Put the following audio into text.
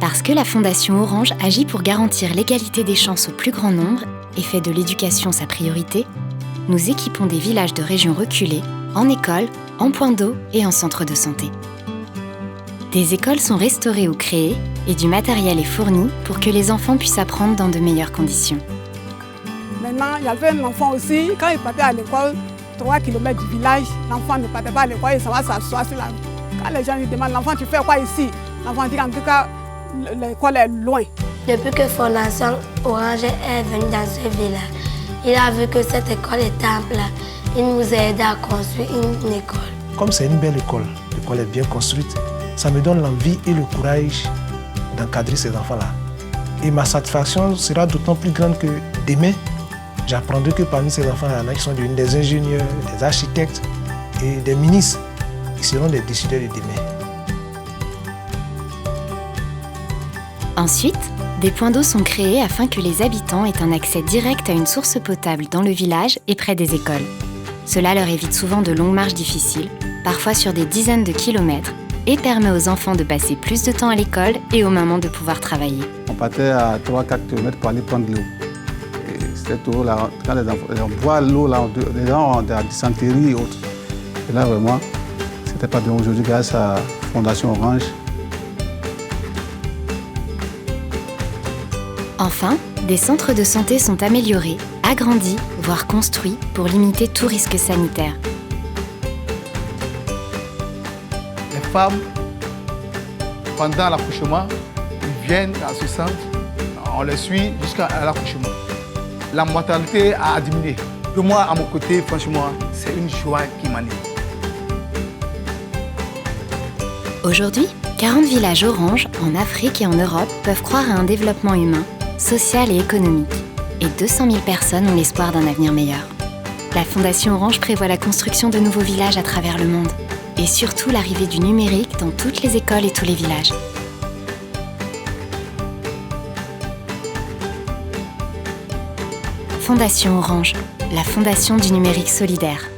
Parce que la Fondation Orange agit pour garantir l'égalité des chances au plus grand nombre et fait de l'éducation sa priorité, nous équipons des villages de régions reculées en écoles, en points d'eau et en centres de santé. Des écoles sont restaurées ou créées et du matériel est fourni pour que les enfants puissent apprendre dans de meilleures conditions. Maintenant, il y avait un enfant aussi, quand il partait à l'école, 3 km du village, l'enfant ne partait pas à l'école, il s'en va s'asseoir sur la rue. Quand les gens lui demandent, l'enfant, tu fais quoi ici? L'enfant dit, en tout cas, l'école est loin. Depuis que Fondation Orange est venue dans ce village, il a vu que cette école était en place. Il nous a aidé à construire une école. Comme c'est une belle école, l'école est bien construite, ça me donne l'envie et le courage d'encadrer ces enfants-là. Et ma satisfaction sera d'autant plus grande que demain, j'apprendrai que parmi ces enfants, il y en a qui sont devenus des ingénieurs, des architectes et des ministres. Ils seront des décideurs de demain. Ensuite, des points d'eau sont créés afin que les habitants aient un accès direct à une source potable dans le village et près des écoles. Cela leur évite souvent de longues marches difficiles, parfois sur des dizaines de kilomètres, et permet aux enfants de passer plus de temps à l'école et aux mamans de pouvoir travailler. On partait à 3-4 km pour aller prendre l'eau. Et cette eau-là, quand les enfants boivent l'eau, là, les gens ont de la dysenterie et autres. Et là, vraiment, c'était pas bien. Aujourd'hui, grâce à Fondation Orange. Enfin, des centres de santé sont améliorés, agrandis, voire construits pour limiter tout risque sanitaire. Les femmes, pendant l'accouchement, ils viennent à ce centre, on les suit jusqu'à l'accouchement. La mortalité a diminué. De moi, à mon côté, franchement, c'est une joie qui m'anime. Aujourd'hui, 40 villages orange en Afrique et en Europe peuvent croire à un développement humain, social et économique. Et 200 000 personnes ont l'espoir d'un avenir meilleur. La Fondation Orange prévoit la construction de nouveaux villages à travers le monde. Et surtout l'arrivée du numérique dans toutes les écoles et tous les villages. Fondation Orange, la fondation du numérique solidaire.